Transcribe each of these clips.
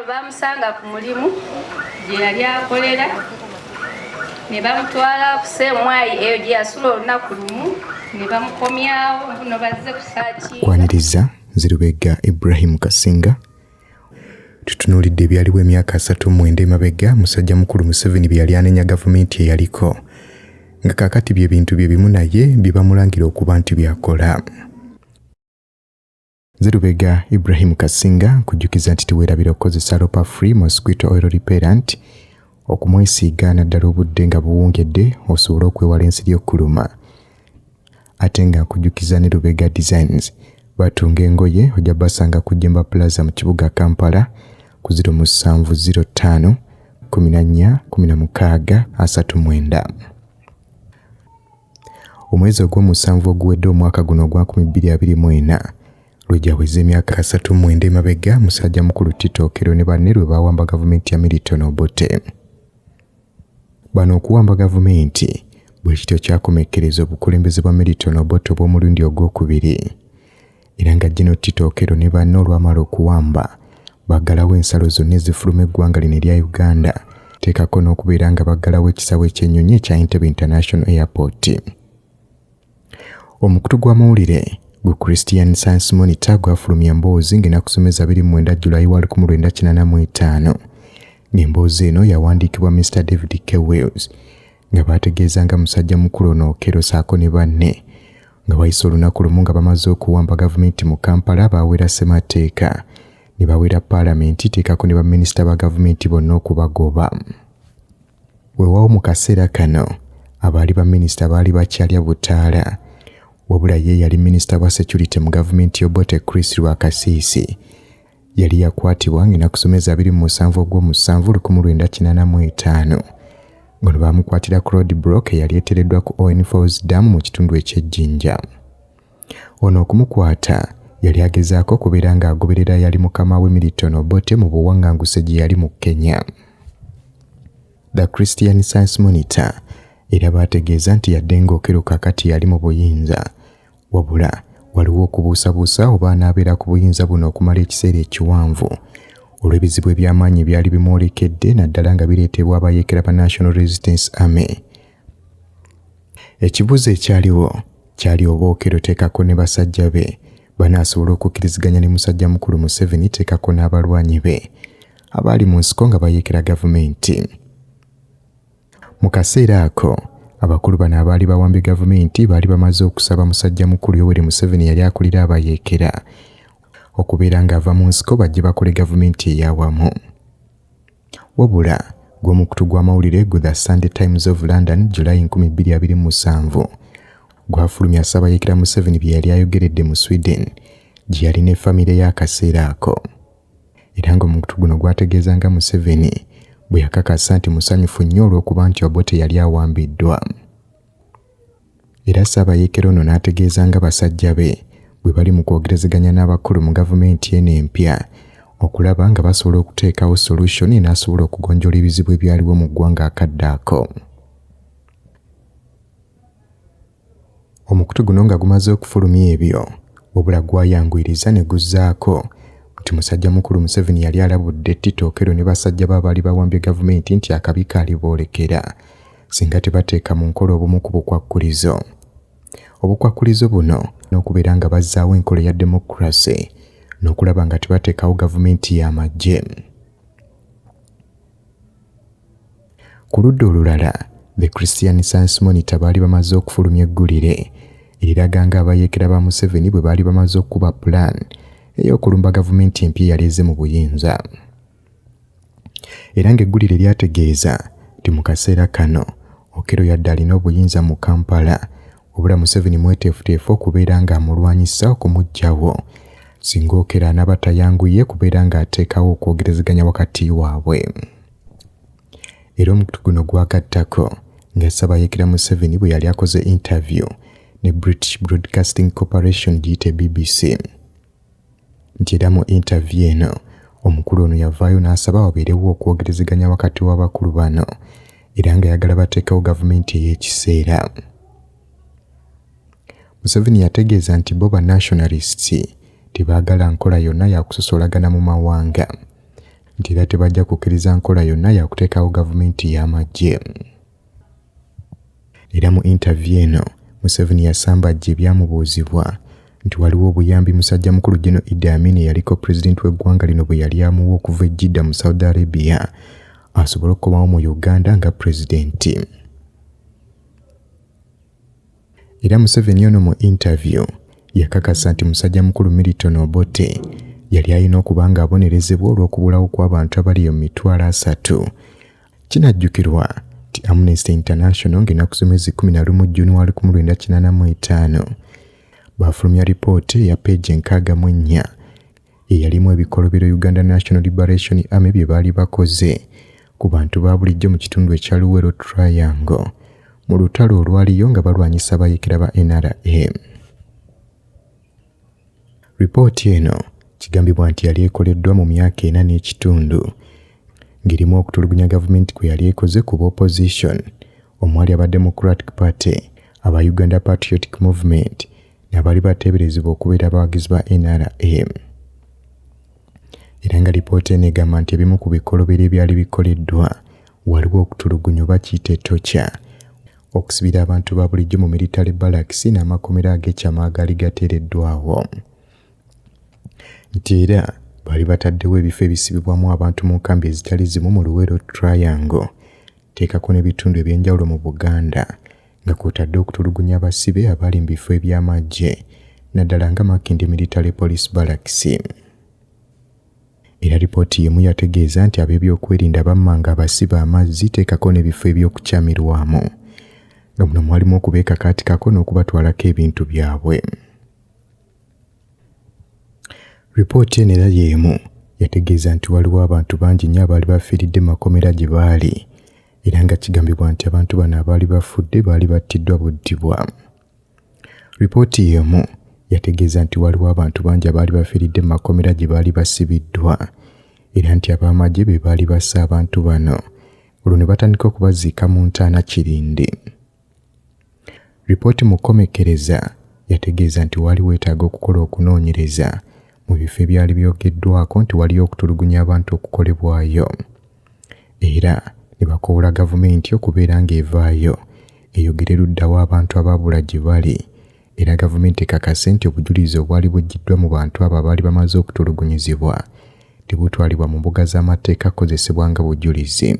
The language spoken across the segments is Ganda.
bamusanga ku mulimu gye yali akolera ne bamutwala ku Ssemwayi eyo gye yasula olunaku lumu ne bamukomyawo no bazze kusaaki. Kwaniriza Zirubega Ibrahim Kasinga tutunuulidde ebyaliwo emyaka 39 emabega musajja mukulu Museveni bye yali anenya gavumenti eyaliko nga kakati bye bintu bye bimu naye bibamulangira okuba nti byakola. Zirubega Ibrahim Kasinga kujjukiza nti teweerabira okukozesa Ropa Free Mosquito Oil Repellent okumwesiiga naddala obudde nga buwungedde osobola okwewala ensiri y'okkuluma. Ate nga kujjukiza ne Rubega Designs batunga engoye ojja basanga ku Jemba Plaza mu kibuga Kampala ku 0705 14 16 39. Omwezi ogw'omusanvu oguwedde omwaka guno ogwa 2024 lwejaweza emyaka 39 emabega musajja mukulu Tito Okello ne banne lwe bawamba gavumenti ya Milton Obote. Bano okuwamba gavumenti bwe kityo kyakomekkereza obukulembeze bwa Milton Obote obw'omulundi ogwokubiri. Era nga General Tito Okello ne banne olwamala okuwamba baggalawo ensalo zonna ezifuluma eggwanga lino erya Uganda teekako n'okubeera nga baggalawo ekisawo ekyennyonyi ekya Entebbe International Airport. Omukutu gw'amawulire gwe Christian Science Monitor gwafulumya emboozi ng'enakusomeza 29 Julayi 1985 ng'emboozi eno yawandiikibwa Mr. David K. Wells nga bategeeza nga musajja mukulu ono Okello saako ne banne nga bayise olunaku lumu nga bamaze okuwamba gavumenti mu Kampala baweera ssemateeka ne baweera paalamenti teekako ne baminisita ba gavumenti bonna okubagoba. Weewaawo mu kaseera kano abaali baminisita baali bakyalya butaala wabula ye yali minisita wa security mu gavumenti y'Obote Chris Lwakasiisi yali yakwatibwa ng'enakusomeza 27 ogw'omusanvu 1985 ngono bamukwatira ku road block eyali eteereddwa ku Owen Falls Dam mu kitundu eky'Ejjinja. Ono okumukwata yali agezaako okubeera ng'agoberera yali mukama we Milton Obote mu buwaŋŋanguse gye yali mu Kenya. The Christian Science Monitor era baategeeza nti yadde ng'Okello kakati yali mu buyinza wabula waliwo okubuusabuusa oba anaabeera ku buyinza buno okumala ekiseera ekiwanvu olw'ebizibu eby'amaanyi byali bimwolekedde naddala nga bireetebwa abayeekera ba National Resistance Army. Ekibuuzo ekyaliwo kyali oba Okello teekako ne basajja be banaasobola okukkiriziganya ne musajja mukulu Museveni teekako n'abalwanyi be abaali mu nsiko nga bayeekera gavumenti. Mu kaseera ako abakulu bano abaali bawambye gavumenti baali bamaze okusaba musajja mukulu Yoweri Museveni yali akulira abayeekera okubeera ng'ava mu nsiko bajje bakole gavumenti ey'awamu. Wabula gw'omukutu gw'amawulire gu The Sunday Times of London Julayi 2027 gwafulumya Ssaabayeekera Museveni bye yali ayogeredde mu Sweden gye yali ne famire y'akaseera ako. Era ng'omukutu guno gwategeeza nga Museveni bwe yakakasa nti musanyufu nnyo olw'okuba nti Obote yali awambiddwa. Era Ssaabayeekera ono n'ategeeza nga basajja be bwe bali mu kwogerezeganya n'abakulu mu gavumenti eno empya okulaba nga basobola okuteekawo solution n'asobola okugonjoola ebizibu ebyaliwo mu ggwanga akadde ako. Omukutu guno nga gumaze okufulumya ebyo wabula gwayanguyiriza ne guzzaako nti musajja mukulu Museveni yali alabudde Tito Okello ne basajja baali bawambye gavumenti nti akabi kaali boolekera singa tebateeka mu nkola obumu ku bukwakkulizo. Obukwakkulizo buno n'okubeera nga bazzaawo enkola ya demokrasi n'okulaba nga tebateekawo gavumenti y'amagye. Ku ludda olulala The Christian Science Monitor baali bamaze okufulumya eggulire eriraga nga abayeekera ba Museveni bwe baali bamaze okuba plan ey'okulumba gavumenti empya eyali mu buyinza. Era ng'eggulire lyategeeza nti mu kaseera kano Okello yadde alina obuyinza mu Kampala wabula Museveni mweteefuteefu okubeera ng'amulwanyisa okumuggyawo singa Okello anaaba tayanguye kubeera ng'ateekawo okwogerezeganya wakati waabwe. Era omukutu guno gwagattako nga Ssaabayeekera Museveni bwe yali akoze interview ne British Broadcasting Corporation giyite BBC nti era mu interview eno omukulu ono yavaayo n'asaba wabeerewo okwogerezeganya wakati w'abakulu bano era nga yagala bateekawo gavumenti ey'ekiseera. Museveni yategeeza nti bo ba nationalists tebaagala nkola yonna ya kusosolagana mu mawanga nti era tebajja kukkiriza nkola yonna yakuteekawo gavumenti y'amagye. Era mu interview eno Museveni yasambajja ebyamubuuzibwa nti waliwo obuyambi musajja mukulu General Idi Amin eyaliko pulezidenti w'eggwanga lino bwe yali amuwa okuva e Jeddah mu Saudi Arabia asobole okukomawo mu Uganda nga pulezidenti. Era Museveni ono mu interview yakakasa nti musajja mukulu Milton Obote yali alina okuba nga abonerezebwa olw'okubulawo kw'abantu abali mu mitwalo 3. Kinajjukirwa nti Amnesty International ng'ennaku z'omwezi 11 January 1985 bafulumya lipooti ya peegi 64 eyalimu ebikolobero Uganda National Liberation Army bye baali bakoze ku bantu ba bulijjo mu kitundu ekya Luwero Triangle mu lutalo olwaliyo nga balwanyisa abayeekera ba NRM. Ripooti eno kigambibwa nti yali ekoleddwa mu myaka 4 n'ekitundu ng'erimu okutulugunya gavumenti kwe yali ekoze ku opposition omwali aba Democratic Party, aba Uganda Patriotic Movement n'abali bateeberezebwa okubeera abawagizi ba NRM. Era nga lipooti eno egamba nti ebimu ku bikolobero ebyali bikoleddwa waliwo okutulugunya oba kiyite etokya okusibira abantu ba bulijjo mu military barracks n'amakomera ag'ekyama agaali gateereddwawo. Nti era baali bataddewo ebifo ebisibibwamu abantu mu nkambi ezitali zimu mu Luwero Triangle teekako n'ebitundu eby'enjawulo mu Buganda nga kwotadde okutulugunya abasibe abali mu bifo eby'amagye naddala nga Makindye Military Police Barracks. Era lipooti yemu yategeeza nti ab'ebyokwerinda bammanga abasibe amazzi teekako n'ebifo eby'okukyamirwamu nga muno mwalimu okubeekakaatikako n'okubatwalako ebintu byabwe. Ripooti eno era y'emu yategeeza nti waliwo abantu bangi nnyo abaali bafiiridde makomera gye baali era nga kigambibwa nti abantu bano abaali bafudde baali battiddwa buddibwa. Ripooti y'emu yategeeza nti waliwo abantu bangi abaali bafiiridde makomera gye baali basibiddwa era nti ab'amagye be baali bassa abantu bano olwo ne batandika okubaziika mu ntaana Kirindi. Ripooti mu kkomekereza yategeeza nti waali weetaaga okukola okunoonyereza mu bifo ebyali byogeddwako nti waliyo okutulugunya abantu okukolebwayo era ne bakoowola gavumenti okubeera ng'evaayo eyogere luddawo abantu abaabula gye bali era gavumenti ekakase nti obujulizi obwali buggiddwa mu bantu abo abaali bamaze okutulugunyizibwa tebutwalibwa mu mbuga z'amateeka kozesebwa nga bujulizi.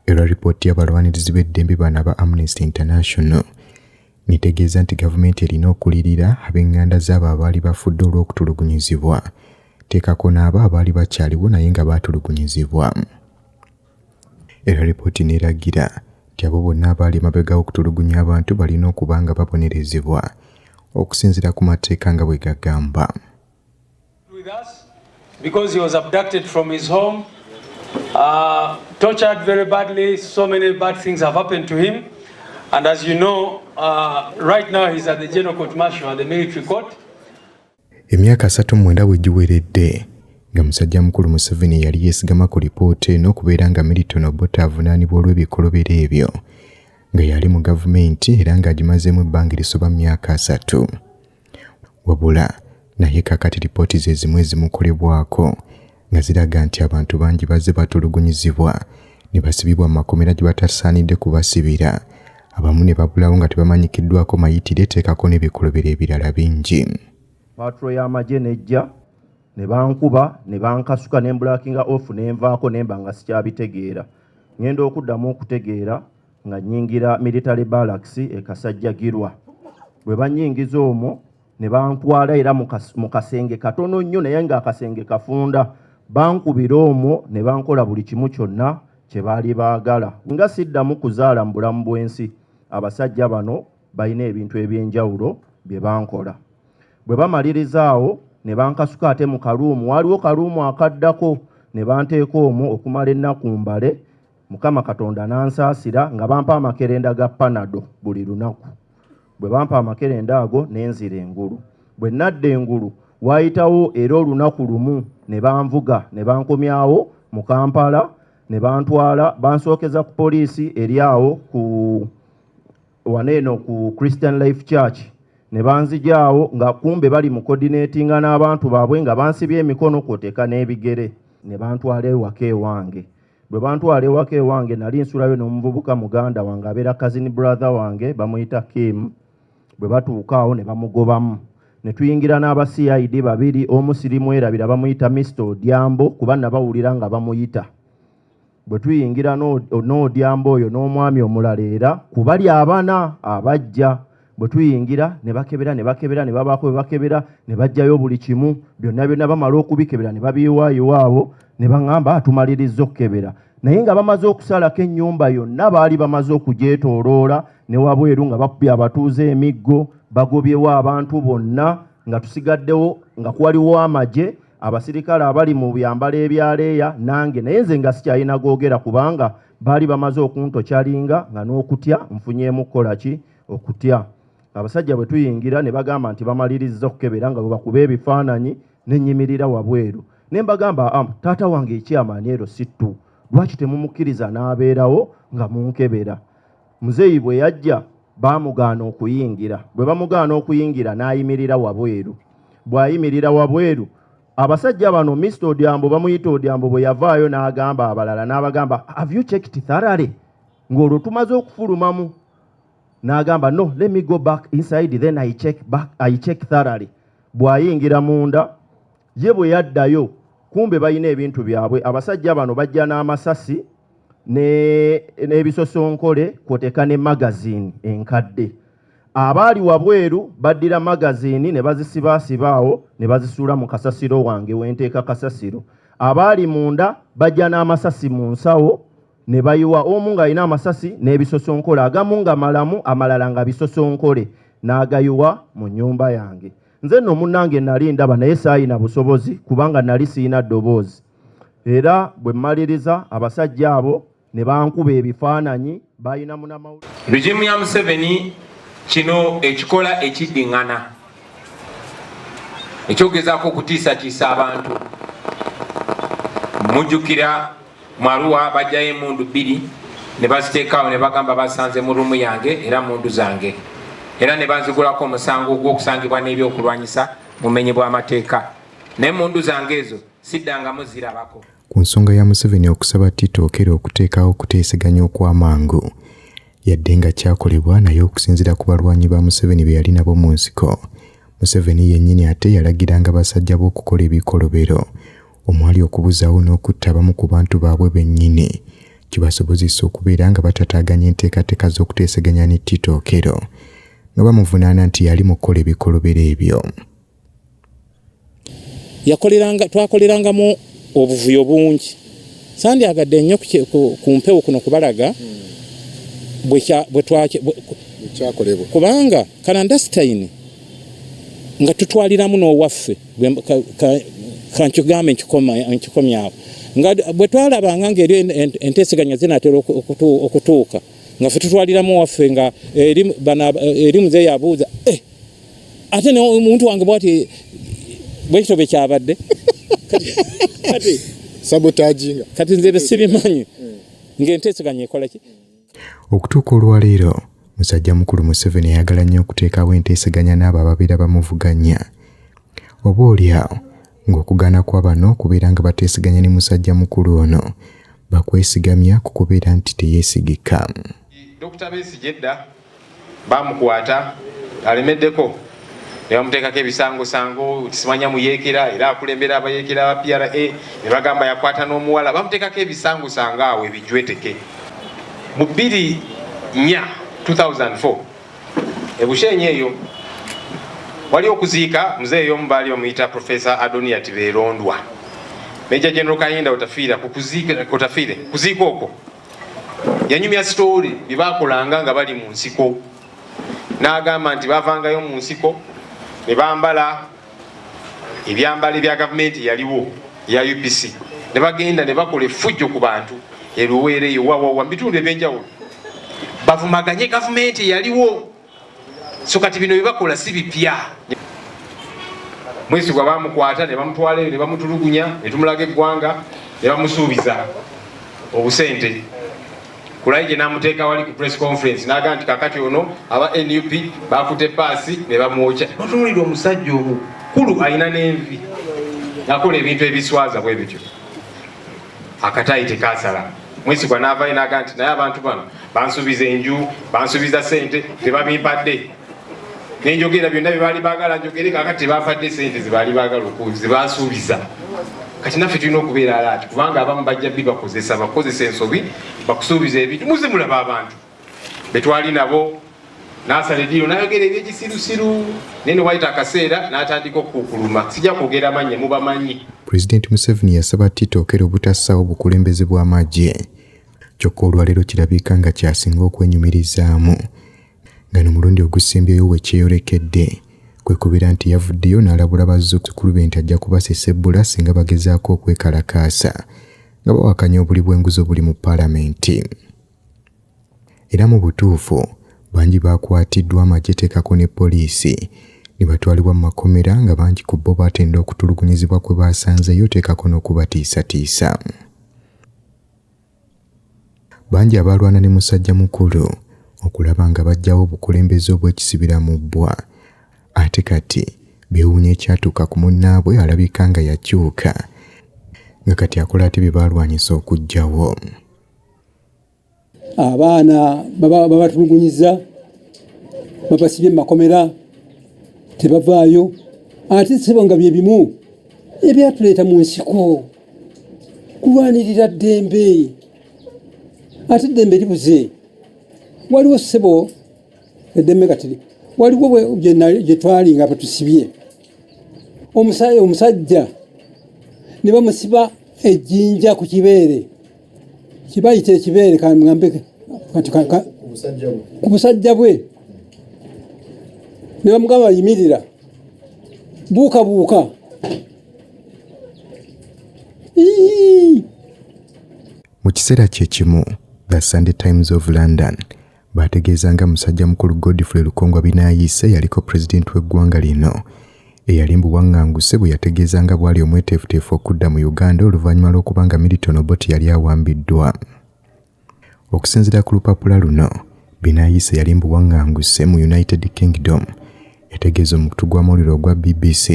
Era ripooti y'abalwanirizi b'eddembe bano aba Amnesty International nitegeeza nti gavumenti erina okulirira ab'enganda z'abo abaali bafudde olw'okutulugunyizibwa teekako n'abo abaali bakyaliwo naye nga baatulugunyizibwa. Era ripooti n'eragira nti abo bonna abaali emabega okutulugunya abantu balina okuba nga babonerezebwa okusinziira ku mateeka nga bwe gagamba. Because he was abducted from his home, tortured very badly, so many bad things have happened to him. And as you know, right now he's at the General Court Martial at the military court. Emyaka 39 bwe giweredde nga musajja mukulu Museveni yali yeesigama ku lipooti eno okubeera nga Milton Obote avunaanibwa olw'ebikolobero ebyo nga yali mu gavumenti era ng'agimazeemu ebbanga erisoba myaka 3. Wabula naye kakati lipooti ze zimu ezimukolebwako nga ziraga nti abantu bangi bazze batulugunyizibwa ne basibibwa mu makomera gye batasaanidde kubasibira abamu ne babulawo nga tebamanyikiddwako mayitire teekako n'ebikolobero ebirala bingi. Patro y'amagye nejja ne bankuba ne bankasuka ne mbulakinga off ne nvaako ne mba nga sikyabitegeera. Ngenda okuddamu okutegeera nga nnyingira military barracks e Kasajjagirwa. Bwe bannyingiza omwo ne bantwala era mu kasenge katono nnyo naye nga akasenge kafunda. Bankubira omwo ne bankola buli kimu kyonna kye baali baagala. Nga siddamu kuzaala mu bulamu bw'ensi, abasajja bano balina ebintu eby'enjawulo bye bankola. Bwe bamaliriza awo ne bankasuka ate mu kaluumu, waliwo kaluumu akaddako ne banteeka omwo okumala ennaku mbale. Mukama Katonda n'ansaasira nga bampa amakerenda ga Panado buli lunaku. Bwe bampa amakerenda ago nenzira engulu. Bwe nadda engulu waayitawo era olunaku lumu ne banvuga ne bankomyawo mu Kampala ne bantwala bansookeza ku poliisi eri awo ku waneeno ku Christian Life Church ne banzijaawo nga kumbe bali mu coordinatinga n'abantu baabwe nga bansibye emikono kw'oteeka n'ebigere ne bantwala ewaka ewange. Bwe bantwala ewaka ewange nali nsulayo n'omuvubuka muganda wange abeera cousin brother wange bamuyita Kim. Bwe batuuka awo ne bamugobamu. Ne tuyingira n'aba CID babiri, omu sirimwerabira bamuyita Mr. Odiambo kuba nabawulira nga bamuyita. Bwe tuyingira n'Odiambo oyo n'omwami omulala era kubali abana abajja. Bwe tuyingira ne bakebera ne babaako bwe bakebera ne bajjayo buli kimu byonna bamala okubikebera ne babiyiwaayiwaabo ne baŋŋamba atumaliriza okukebera. Naye nga bamaze okusalako ennyumba yonna baali bamaze okugyetooloola ne wabweru nga bakubye abatuuze emiggo bagobyewo abantu bonna nga tusigaddewo nga kwaliwo amagye abasirikale abali mu byambalo ebyaleeya nange naye nze nga sikyalina googera kubanga baali bamaze okuntokyalinga nga n'okutya nfunyeemu kukola ki okutya. Abasajja bwe tuyingira ne bagamba nti bamaliriza okukebera nga bwe bakuba ebifaananyi n'ennyimirira wabweru. Ne mbagamba taata wange ekyamaani ero sittu lwaki temumukkiriza n'abeerawo nga munkebera. Muzeeyi bwe yajja baamugaana okuyingira. Bwe bamugaana okuyingira n'ayimirira wabweru. Bw'ayimirira wabweru abasajja bano Mr. Odiambo bamuyita Odiambo bwe yavaayo n'agamba abalala n'abagamba have you checked thoroughly? Ng'olwo tumaze okufulumamu. N'agamba no, let me go back inside then I check thoroughly. Bw'ayingira munda ye bwe yaddayo kumbe balina ebintu byabwe. Abasajja bano bajja n'amasasi n'ebisosonkole kwoteka ne magazine enkadde. Abaali wabweru baddira magazine ne bazisibaasibaawo ne bazisuula mu kasasiro wange wenteeka kasasiro. Abaali munda bajja n'amasasi mu nsawo ne bayiwa omu ng'alina amasasi n'ebisosonkole agamu nga malamu amalala nga bisosonkole n'agayiwa mu nnyumba yange. Nze nno munnange nali ndaba naye saayina busobozi kubanga nali siina ddoboozi. Era bwe mmaliriza abasajja abo ne bankuba ebifaananyi balina munamawulire. Regimu ya Museveni kino ekikola ekiddiŋŋana ekyogezaako okutiisatiisa abantu. Mujjukira Marua bajjayo emundu 2 ne baziteekaawo ne bagamba basanze mu rumu yange era mundu zange. Era ne banzigulako omusango gw'okusangibwa n'ebyokulwanyisa mumenyi bw'amateeka. Ne mundu zange ezo siddangamu zirabako. Ku nsonga ya Museveni okusaba Tito Okello okuteekawo okuteeseganya okw'amangu yadde nga kyakolebwa naye okusinziira ku balwanyi ba Museveni be yali nabo mu nsiko. Museveni yennyini ate yalagiranga basajja b'okukola ebikolobero omwali okubuzaawo n'okutta abamu ku bantu baabwe bennyini kibasobozesa okubeera nga batataaganya enteekateeka z'okuteeseganya ne Tito Okello nga bamuvunaana nti yali mu kukola ebikolobero ebyo. Twakolerangamu obuvuyo bungi. Sandyagadde nnyo ku mpewo kuno kubalaga bwe twakolebwa kubanga Kalandasitayini nga tutwaliramu n'owaffe kankigambe nkikomyawo nga bwe twalabanga ng'eri enteeseganya zinaatera okutuuka nga ffe tutwaliramu waffe nga eri muzeeyi abuuza ate omuntu wange bwati bwekito bwe kyabadde kati sabotaginga kati nze besibimanyi ng'enteeseganya ekola ki. Okutuuka olwaleero musajja mukulu Museveni ayagala nnyo okuteekawo enteeseganya n'abo ababeera bamuvuganya. Oboolyawo ng'okugaana kwa bano kubeera nga bateeseganya ne musajja mukulu ono bakwesigamya ku kubeera nti teyeesigika. Dr. Besigye edda bamukwata alemeddeko ne bamuteekako ebisangosango tisimanya muyeekera era akulembera abayeekera aba PRA ne bagamba yakwata n'omuwala bamuteekako ebisangosango awo ebijweteke. Mu 2004 ebushenyi eyo wali okuziika muzeeyi omu baali bamuyita Professor Adonia Tiberondwa. Major General Kayinda otafiira kuziika okwo yanyumya story bye baakolanga nga bali mu nsiko. N'agamba nti bavangayo mu nsiko ne bambala ebyambalo bya gavumenti yaliwo ya UPC ne bagenda ne bakola effujjo ku bantu eruweere yowawawa mu bitundu ebyenjawulo bavumaganye gavumenti yaliwo. So kati bino bye bakola si bipya. Mwesigwa bamukwata ne bamutwala ne bamutulugunya ne tumulaga eggwanga ne bamusuubiza obusente. Kulaije namuteeka wali ku press conference n'agamba nti kakati ono aba NUP baakute paasi ne bamwokya. Notunuulira omusajja omukulu alina n'envi nakola ebintu ebiswaza bwe bityo. akatayi tekasala. Mwesigwa n'avaayo n'agamba nti naye abantu bano bansuubiza enju, bansuubiza ssente, tebabimpadde. Nenjogera byonna bye baali baagala njogere kaakati tebampadde ssente ze baali baagala ze bansuubiza. Kati naffe tulina okubeera alaati kubanga abamu bajja bakozesa ensobi bakusuubiza ebintu. Muze mulaba abantu betwali nabo n'asala eddiiro n'ayogera eby'ekisirusiru naye ne wayita akaseera n'atandika okukuluma. Sijja kwogera mannya mubamanyi. Pulezidenti Museveni yasaba Tito Okello obutassawo obukulembeze bw'amagye. Kyokka olwaleero kirabika nga kyasinga okwenyumirizaamu. Gano mulundi ogusimbyeyo we kyeyolekedde kwekubira nti yavuddeyo n'alabula bazzukulu be nti ajja kubasesebbula singa bagezaako okwekalakaasa nga bawakanya obuli bw'enguzi buli mu paalamenti. Era mu butuufu bangi baakwatiddwa amagye teekako ne poliisi ne batwalibwa mu makomera nga bangi ku bo batenda okutulugunyizibwa kwe baasanzeyo teekako n'okubatiisatiisa. Bangi abalwana ne musajja mukulu okulaba nga bajjawo obukulembeze obw'ekisibira mu bbwa. Ate kati beewuunya ekyatuuka ku munnaabwe alabika nga yakyuka nga kati akola ate bye baalwanyisa okuggyawo. Abaana babatulugunyiza babasibye mu makomera tebavaayo. Ate sebo nga bye bimu ebyatuleeta mu nsiko kulwanirira ddembe. Ate ddembe libuze. Waliwo sebo eddembe kati waliwo gye twali nga batusibye omusajja ne bamusiba ejjinja ku kibeere kibayita ekibeere kamwambe ku busajja bwe ne bamugamba yimirira buuka. Mu kiseera kye kimu The Sunday Times of London bategeeza nga musajja mukulu Godfrey Lukongwa Binaayise yaliko pulezidenti w'eggwanga lino eyali mbuwaŋŋanguse bwe yategeeza nga bwali omweteefuteefu okudda mu Uganda oluvannyuma lw'okubanga Milton Obote yali awambiddwa. Okusinziira ku lupapula luno, Binaayise yali mbuwaŋŋanguse mu United Kingdom. Yategeeza omukutu gw'amawulire ogwa BBC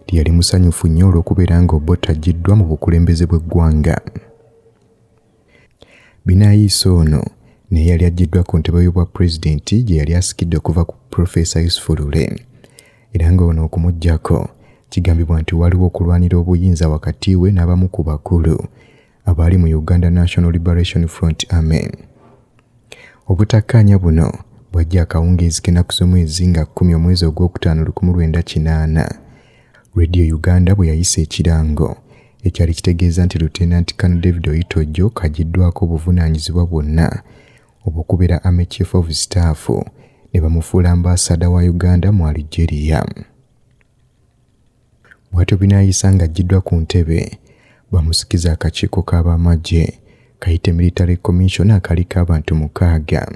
nti yali musanyufu nnyo olw'okubeera nga Obote aggiddwa mu bukulembeze bw'eggwanga. Binaayise ono naye yali aggiddwa ku ntebe y'obwa pulezidenti gye yali asikidde okuva ku Profesa Yusuf Lule. Era nga ono okumuggyako kigambibwa nti waliwo okulwanira obuyinza wakati we n'abamu ku bakulu abaali mu Uganda National Liberation Front Army. Obutakkaanya buno bwajja akawungeezi k'ennaku z'omwezi nga 10 omwezi ogwokutaano 1998. Radio Uganda bwe yayisa ekirango ekyali kitegeeza nti Lieutenant Colonel David Oyitojjo kagiddwako obuvunaanyizibwa bwonna obukubeera Army Chief of Staff ne bamufuula ambasada wa Uganda mu Algeria. Bw'atyo Binaayisa nga aggiddwa ku ntebe bamusikiza akakiiko k'abamagye kayite Military Commission akaliko abantu 6.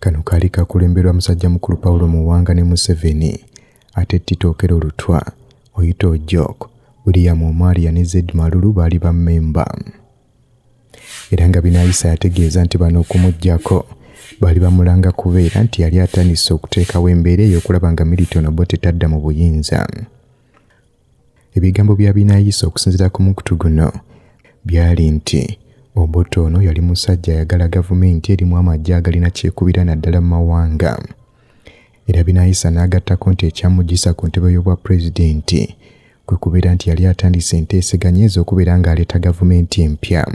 Kano kaali kakulemberwa musajja mukulu Paulo Muwanga ne Museveni, ate Tito Okello Lutwa, Oyitojjo, William Omaria ne Zed Malulu baali bammemba. Era nga Binaayisa yategeeza nti bano okumuggyako baali bamulanga kubeera nti yali atandise okuteekawo embeera ey'okulaba nga Milton Obote tadda mu buyinza. Ebigambo bya Binaayisa okusinziira ku mukutu guno byali nti Obote ono yali musajja ayagala gavumenti erimu amagye agalina kyekubira naddala mu mawanga. Era Binaayisa n'agattako nti ekyamugisa ku ntebe y'obwa pulezidenti kwe kubeera nti yali atandise enteeseganya ez'okubeera ng'aleeta gavumenti empya.